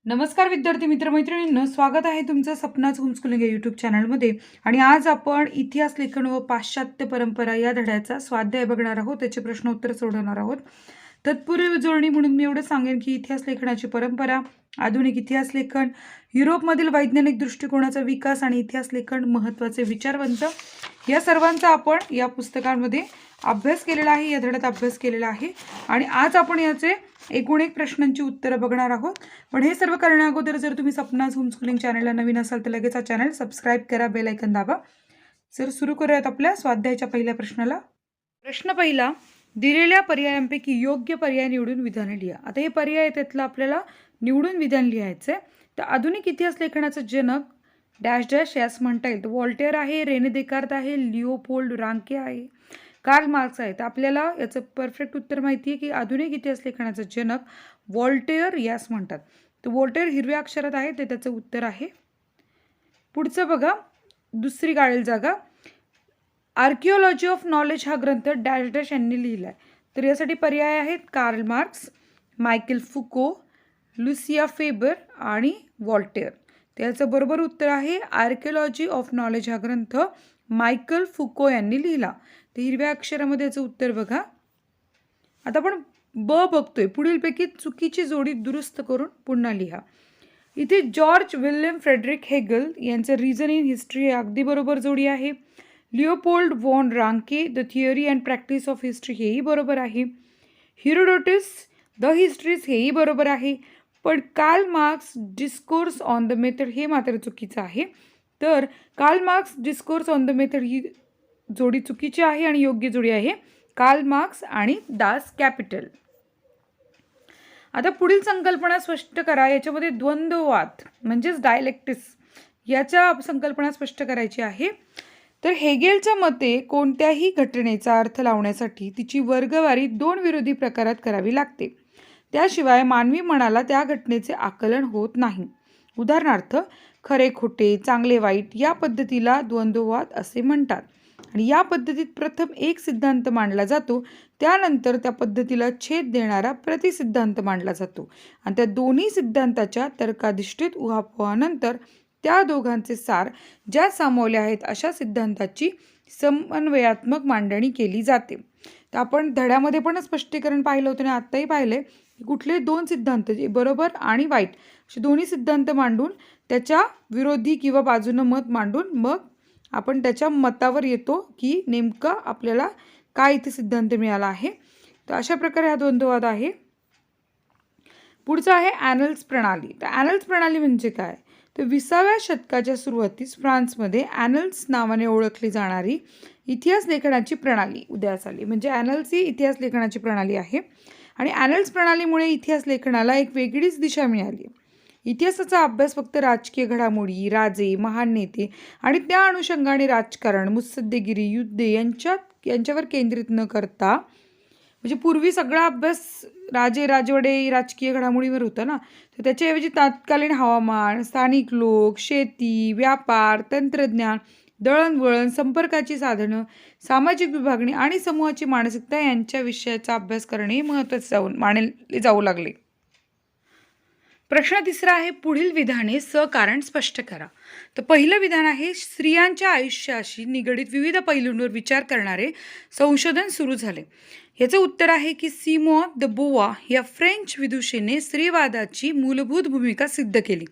नमस्कार विद्यार्थी मित्र मैत्रिणींनो, स्वागत आहे तुमचं सपनाच होमस्कूलिंग या यूट्यूब चॅनलमध्ये. आणि आज आपण इतिहास लेखन व पाश्चात्य परंपरा या धड्याचा स्वाध्याय बघणार आहोत. त्याचे प्रश्न उत्तर सोडवणार आहोत. तत्पूर्वी उजळणी म्हणून मी एवढं सांगेन की इतिहास लेखनाची परंपरा, आधुनिक इतिहास लेखन, युरोपमधील वैज्ञानिक दृष्टिकोनाचा विकास आणि इतिहास लेखन महत्त्वाचे विचारवंत या सर्वांचा आपण या पुस्तकांमध्ये अभ्यास केलेला आहे, या धड्यात अभ्यास केलेला आहे. आणि आज आपण याचे एकूण एक प्रश्नांची उत्तरं बघणार आहोत. पण हे सर्व करण्या अगोदर जर तुम्ही सपनाज होमस्कूलिंग चॅनलला नवीन असाल तर लगेच हा चॅनल सबस्क्राईब करा, बेल आयकन दाबा. सर सुरू करूयात आपल्या स्वाध्यायाच्या पहिल्या प्रश्नाला. प्रश्न पहिला, दिलेल्या पर्यायांपैकी योग्य पर्याय निवडून विधाने लिहा. आता हे पर्याय त्यातलं आपल्याला निवडून विधान लिहायचं आहे. तर आधुनिक इतिहास लेखनाचा जनक डॅश डॅश यास म्हणता येईल. तर व्हॉल्टेअर आहे, रेने देकार्त आहे, लिओपोल्ड रांके आहे, कार्ल मार्क्स आहे. तर आपल्याला याचं परफेक्ट उत्तर माहिती आहे की आधुनिक इतिहास लेखनाचा जनक व्हॉल्टेअर यास म्हणतात. तर व्हॉल्टेअर हिरव्या अक्षरात आहे, ते त्याचं उत्तर आहे. पुढचं बघा, दुसरी गाळेल जागा. आर्किओलॉजी ऑफ नॉलेज हा ग्रंथ डॅश डॅश यांनी लिहिला आहे. तर यासाठी पर्याय आहेत Karl Marx, Michael फुको, Lucia favour आणि व्हॉल्टेअर. त्याचं बरोबर उत्तर आहे आर्किओलॉजी ऑफ नॉलेज हा ग्रंथ मायकेल फुको यांनी लिहिला. तर हिरव्या अक्षरामध्ये याचं उत्तर बघा. आता आपण ब बघतोय. पुढीलपैकी चुकीची जोडी दुरुस्त करून पुन्हा लिहा. इथे जॉर्ज विल्यम फ्रेडरिक हेगल यांचं रिझन इन हिस्ट्री हे अगदी बरोबर जोडी आहे. Leopold von Ranke the theory and practice of history हेही बरोबर आहे. हिरोडोटस द हिस्ट्रीज हेही बरोबर आहे. पण Karl Marx discourse on the method हे मात्र चुकीचं आहे. तर Karl Marx discourse on the method ही जोडी चुकीची आहे आणि योग्य जोडी आहे कार्ल मार्क्स आणि दास कॅपिटल. आता पुढील संकल्पना स्पष्ट करा. याच्यामध्ये द्वंद्ववाद म्हणजेच डायलेक्टिक्स याच्या संकल्पना स्पष्ट करायची आहे. तर हेगेलच्या मते कोणत्याही घटनेचा अर्थ लावण्यासाठी तिची वर्गवारी दोन विरोधी प्रकारात करावी लागते. त्याशिवाय मानवी मनाला त्या घटनेचे आकलन होत नाही. उदाहरणार्थ, खरे खोटे, चांगले वाईट या पद्धतीला द्वंद्ववाद असे म्हणतात. आणि या पद्धतीत प्रथम एक सिद्धांत मांडला जातो, त्यानंतर त्या पद्धतीला छेद देणारा प्रतिसिद्धांत मांडला जातो आणि त्या दोन्ही सिद्धांताच्या तर्काधिष्ठित उहापोहानंतर त्या दोघांचे सार ज्या सामावले आहेत अशा सिद्धांताची समन्वयात्मक मांडणी केली जाते. तर आपण धड्यामध्ये पण स्पष्टीकरण पाहिलं होतं आणि आत्ताही पाहिलं की कुठले दोन सिद्धांत, जे बरोबर आणि वाईट असे दोन्ही सिद्धांत मांडून त्याच्या विरोधी किंवा बाजूनं मत मांडून मग आपण त्याच्या मतावर येतो की नेमका आपल्याला काय इथे सिद्धांत मिळाला आहे. तर अशा प्रकारे हा द्वंद्ववाद आहे. पुढचा आहे ॲनल्स प्रणाली. तर ॲनल्स प्रणाली म्हणजे काय? तर 20व्या शतकाच्या सुरुवातीस फ्रान्समध्ये ॲनल्स नावाने ओळखली जाणारी इतिहास लेखनाची प्रणाली उदयास आली. म्हणजे ॲनल्स ही इतिहास लेखनाची प्रणाली आहे आणि ॲनल्स प्रणालीमुळे इतिहास लेखनाला एक वेगळीच दिशा मिळाली. इतिहासाचा अभ्यास फक्त राजकीय घडामोडी, राजे, महान नेते आणि त्या अनुषंगाने राजकारण, मुत्सद्देगिरी, युद्धे यांच्यावर केंद्रित न करता, म्हणजे पूर्वी सगळा अभ्यास राजे राजवडे राजकीय घडामोडीवर होता ना, तर त्याच्याऐवजी तत्कालीन हवामान, स्थानिक लोक, शेती, व्यापार, तंत्रज्ञान, दळणवळण, संपर्काची साधनं, सामाजिक विभागणी आणि समूहाची मानसिकता यांच्या विषयाचा अभ्यास करणे महत्त्वाचे मानले जाऊ लागले. प्रश्न तिसरा आहे, पुढील विधाने सकारण स्पष्ट करा. तर पहिलं विधान आहे, स्त्रियांच्या आयुष्याशी निगडीत विविध पैलूंवर विचार करणारे संशोधन सुरू झाले. याचं उत्तर आहे की सिमोन द बोवा या फ्रेंच विदुषीने स्त्रीवादाची मूलभूत भूमिका सिद्ध केली.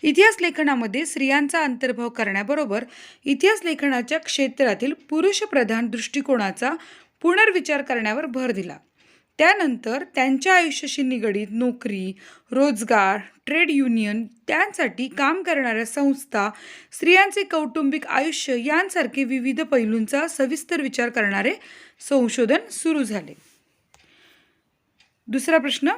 इतिहास लेखनामध्ये स्त्रियांचा अंतर्भाव करण्याबरोबर इतिहास लेखनाच्या क्षेत्रातील पुरुषप्रधान दृष्टिकोनाचा पुनर्विचार करण्यावर भर दिला. त्यानंतर त्यांच्या आयुष्याशी निगडीत नोकरी, रोजगार, ट्रेड युनियन, त्यांसाठी काम करणाऱ्या संस्था, स्त्रियांचे कौटुंबिक आयुष्य यांसारखे विविध पैलूंचा सविस्तर विचार करणारे संशोधन सुरू झाले. दुसरा प्रश्न,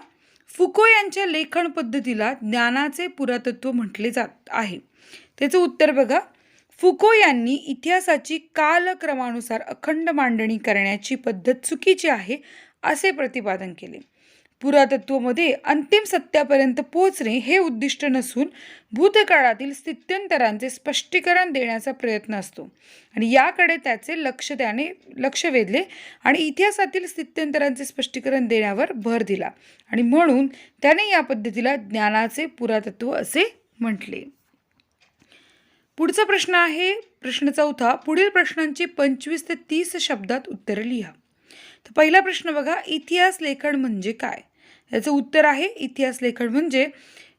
फुको यांच्या लेखन पद्धतीला ज्ञानाचे पुरातत्व म्हटले जात आहे. त्याचं उत्तर बघा. फुको यांनी इतिहासाची कालक्रमानुसार अखंड मांडणी करण्याची पद्धत चुकीची आहे असे प्रतिपादन केले. पुरातत्वमध्ये अंतिम सत्यापर्यंत पोहोचणे हे उद्दिष्ट नसून भूतकाळातील स्थित्यंतरांचे स्पष्टीकरण देण्याचा प्रयत्न असतो आणि याकडे त्याचे लक्ष वेधले आणि इतिहासातील स्थित्यंतरांचे स्पष्टीकरण देण्यावर भर दिला आणि म्हणून त्याने या पद्धतीला ज्ञानाचे पुरातत्व असे म्हटले. पुढचा प्रश्न आहे प्रश्न 4. पुढील प्रश्नांची 25 ते 30 शब्दात उत्तरे लिहा. तर पहिला प्रश्न बघा, इतिहास लेखन म्हणजे काय? याचं उत्तर आहे इतिहास लेखन म्हणजे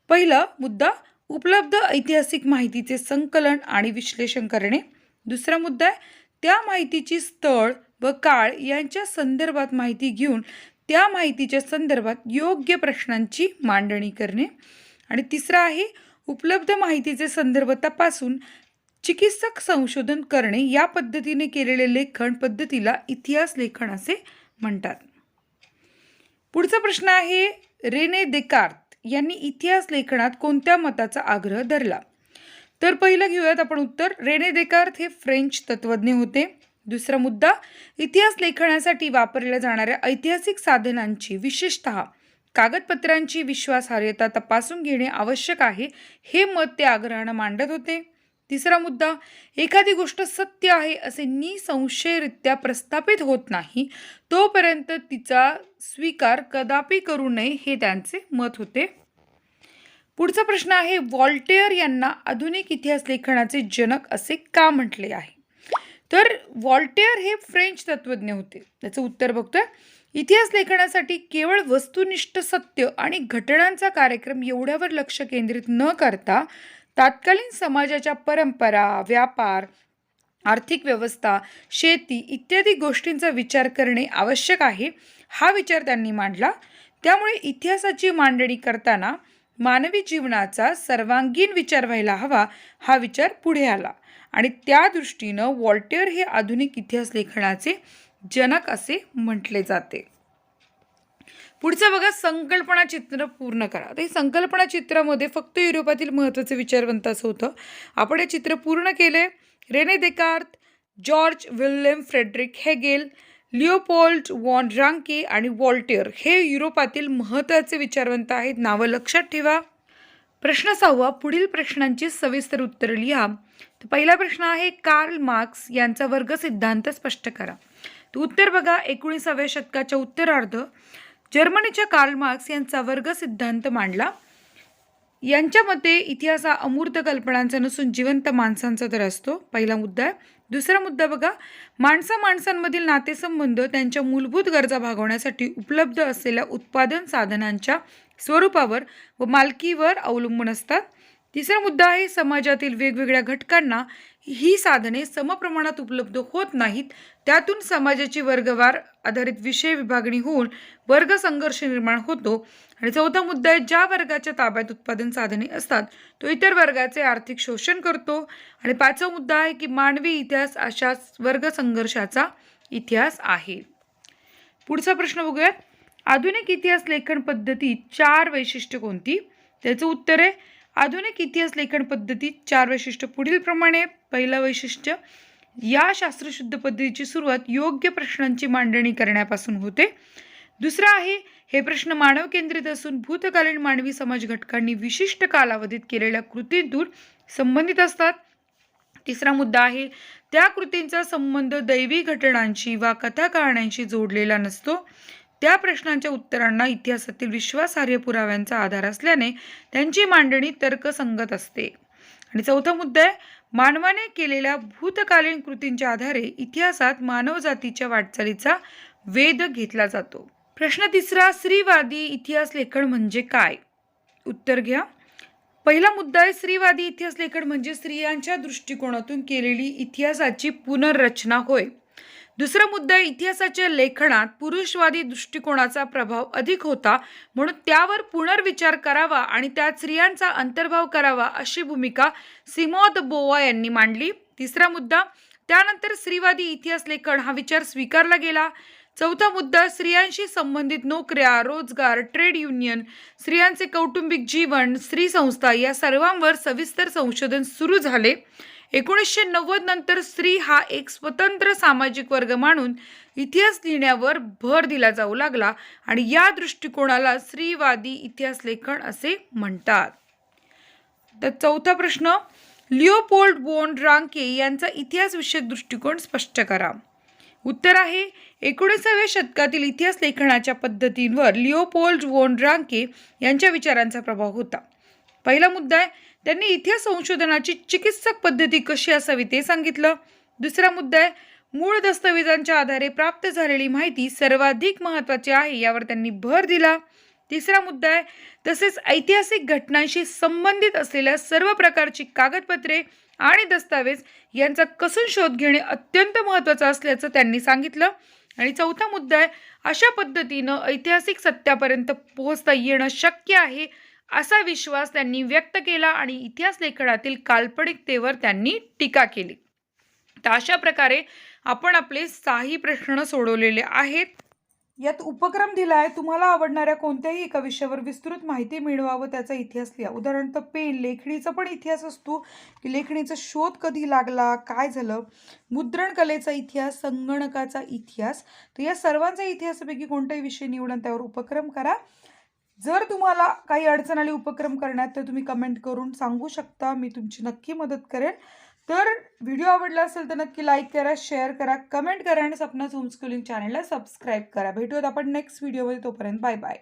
पहिला मुद्दा उपलब्ध ऐतिहासिक माहितीचे संकलन आणि विश्लेषण करणे. दुसरा मुद्दा आहे त्या माहितीची स्थळ व काळ यांच्या संदर्भात माहिती घेऊन त्या माहितीच्या संदर्भात योग्य प्रश्नांची मांडणी करणे. आणि तिसरा आहे उपलब्ध माहितीचे संदर्भ तपासून चिकित्सक संशोधन करणे. या पद्धतीने केलेले लेखन पद्धतीला इतिहास लेखन असे म्हणतात. पुढचा प्रश्न आहे रेने देकार्त यांनी इतिहास लेखनात कोणत्या मताचा आग्रह धरला? तर पहिलं घेऊयात आपण उत्तर. रेने देकार्त हे फ्रेंच तत्त्वज्ञ होते. दुसरा मुद्दा, इतिहास लेखनासाठी वापरल्या जाणाऱ्या ऐतिहासिक साधनांची विशेषतः कागदपत्रांची विश्वासार्हता तपासून घेणे आवश्यक आहे हे मत ते आग्रहानं मांडत होते. तिसरा मुद्दा, एखादी गोष्ट सत्य आहे असे निसंशयरित्या प्रस्थापित होत नाही तोपर्यंत तिचा स्वीकार कदापि करू नये हे त्यांचे मत होते. पुढचा प्रश्न आहे व्हॉल्टेअर यांना आधुनिक इतिहास लेखनाचे जनक असे का म्हटले आहे? तर व्हॉल्टेअर हे फ्रेंच तत्त्वज्ञ होते. त्याचं उत्तर बघतोय. इतिहास लेखनासाठी केवळ वस्तुनिष्ठ सत्य आणि घटनांचा कार्यक्रम एवढ्यावर लक्ष केंद्रित न करता तत्कालीन समाजाच्या परंपरा, व्यापार, आर्थिक व्यवस्था, शेती इत्यादी गोष्टींचा विचार करणे आवश्यक आहे हा विचार त्यांनी मांडला. त्यामुळे इतिहासाची मांडणी करताना मानवी जीवनाचा सर्वांगीण विचार व्हायला हवा हा विचार पुढे आला आणि त्या दृष्टीनं व्हॉल्टेअर हे आधुनिक इतिहास लेखनाचे जनक असे म्हटले जाते. पुढचं बघा, संकल्पना चित्र पूर्ण करा. तर हे संकल्पना चित्रामध्ये फक्त युरोपातील महत्त्वाचे विचारवंत असं होतं. आपण हे चित्र पूर्ण केले. Rene Descartes, George William Friedrich Hegel, Leopold von Ranke आणि व्हॉल्टेअर हे युरोपातील महत्त्वाचे विचारवंत आहेत. नावं लक्षात ठेवा. प्रश्न 6. पुढील प्रश्नांची सविस्तर उत्तरे लिहा. तर पहिला प्रश्न आहे कार्ल मार्क्स यांचा वर्ग सिद्धांत स्पष्ट करा. तर उत्तर बघा, 19व्या शतकाच्या उत्तरार्ध जर्मनीच्या कार्ल मार्क्स यांचा वर्ग सिद्धांत मांडला. यांच्या मते इतिहास हा अमूर्त कल्पनांचा नसून जिवंत माणसांचा तर असतो. पहिला मुद्दा आहे. दुसरा मुद्दा बघा, माणसांमधील नातेसंबंध त्यांच्या मूलभूत गरजा भागवण्यासाठी उपलब्ध असलेल्या उत्पादन साधनांच्या स्वरूपावर व मालकीवर अवलंबून असतात. तिसरा मुद्दा आहे, समाजातील वेगवेगळ्या घटकांना ही साधने समप्रमाणात उपलब्ध होत नाहीत. त्यातून समाजाची वर्गवार आधारित विषय विभागणी होऊन वर्ग संघर्ष निर्माण होतो. आणि चौथा मुद्दा आहे, ज्या वर्गाच्या ताब्यात उत्पादन साधने असतात तो इतर वर्गाचे आर्थिक शोषण करतो. आणि पाचवा मुद्दा आहे की मानवी इतिहास अशाच वर्ग संघर्षाचा इतिहास आहे. पुढचा प्रश्न बघूयात. आधुनिक इतिहास लेखन पद्धतीत 4 वैशिष्ट्ये कोणती? त्याचं उत्तर आहे आधुनिक इतिहास लेखन पद्धतीत 4 वैशिष्ट्य पुढील प्रमाणे. पहिलं वैशिष्ट्य, या शास्त्रशुद्ध पद्धतीची सुरुवात योग्य प्रश्नांची मांडणी करण्यापासून होते. दुसरं आहे, हे प्रश्न मानव केंद्रित असून भूतकालीन मानवी समाज घटकांनी विशिष्ट कालावधीत केलेल्या कृतींतून संबंधित असतात. तिसरा मुद्दा आहे, त्या कृतींचा संबंध दैवी घटनांशी वा कथा कहाण्यांशी जोडलेला नसतो. त्या प्रश्नांच्या उत्तरांना इतिहासातील विश्वासार्ह पुराव्यांचा आधार असल्याने त्यांची मांडणी तर्कसंगत असते. आणि चौथा मुद्दा आहे, मानवाने केलेल्या भूतकालीन कृतींच्या आधारे इतिहासात मानवजातीच्या वाटचालीचा वेध घेतला जातो. प्रश्न तिसरा, स्त्रीवादी इतिहास लेखन म्हणजे काय? उत्तर घ्या. पहिला मुद्दा आहे, स्त्रीवादी इतिहास लेखन म्हणजे स्त्रियांच्या दृष्टिकोनातून केलेली इतिहासाची पुनर्रचना होय. दुसरा मुद्दा, इतिहासाच्या लेखनात पुरुषवादी दृष्टिकोनाचा प्रभाव अधिक होता म्हणून त्यावर पुनर्विचार करावा आणि त्यात स्त्रियांचा अंतर्भाव करावा अशी भूमिका सिमोन दे बोव्वार यांनी मांडली. तिसरा मुद्दा, त्यानंतर स्त्रीवादी इतिहास लेखन हा विचार स्वीकारला गेला. चौथा मुद्दा, स्त्रियांशी संबंधित नोकऱ्या, रोजगार, ट्रेड युनियन, स्त्रियांचे कौटुंबिक जीवन, स्त्री संस्था या सर्वांवर सविस्तर संशोधन सुरू झाले. 1990 नंतर स्त्री हा एक स्वतंत्र सामाजिक वर्ग मानून इतिहास लिहिण्यावर भर दिला जाऊ लागला आणि या दृष्टिकोनाला स्त्रीवादी इतिहास लेखन असे म्हणतात. तर चौथा प्रश्न, लिओपोल्ड वॉन रांके यांचा इतिहास विषयक दृष्टिकोन स्पष्ट करा. उत्तर आहे 19व्या शतकातील इतिहास लेखनाच्या पद्धतींवर लिओपोल्ड वॉन रांके यांच्या विचारांचा प्रभाव होता. पहिला मुद्दा आहे, त्यांनी इतिहास संशोधनाची चिकित्सक पद्धती कशी असावी ते सांगितलं. दुसरा मुद्दा आहे, मूळ दस्तऐवजांच्या आधारे प्राप्त झालेली माहिती सर्वाधिक महत्त्वाची आहे यावर त्यांनी भर दिला. तिसरा मुद्दा आहे, तसेच ऐतिहासिक घटनांशी संबंधित असलेल्या सर्व प्रकारची कागदपत्रे आणि दस्तावेज यांचा कसून शोध घेणे अत्यंत महत्त्वाचं असल्याचं त्यांनी सांगितलं. आणि चौथा मुद्दा आहे, अशा पद्धतीनं ऐतिहासिक सत्यापर्यंत पोहोचता येणं शक्य आहे असा विश्वास त्यांनी व्यक्त केला आणि इतिहास लेखनातील काल्पनिकतेवर त्यांनी टीका केली. तर अशा प्रकारे आपण आपले 6 प्रश्न सोडवलेले आहेत. यात उपक्रम दिला आहे, तुम्हाला आवडणाऱ्या कोणत्याही एका विषयावर विस्तृत माहिती मिळवा व त्याचा इतिहास लिहा. उदाहरणार्थ पेन, लेखणीचा पण इतिहास असतो की लेखणीचा शोध कधी लागला, काय झालं, मुद्रण कलेचा इतिहास, संगणकाचा इतिहास. तर या सर्वांचा इतिहासापैकी कोणताही विषय निवडून त्यावर उपक्रम करा. जर तुम्हाला काही अडचण आली उपक्रम करण्यात तर तुम्ही कमेंट करून सांगू शकता, मी तुमची नक्की मदत करेन. तर व्हिडिओ आवडला असेल तर नक्की लाईक करा, शेअर करा, कमेंट करा आणि सपनाज होमस्कूलिंग चॅनलला सबस्क्राईब करा. भेटूयात आपण नेक्स्ट व्हिडिओमध्ये. तोपर्यंत बाय बाय.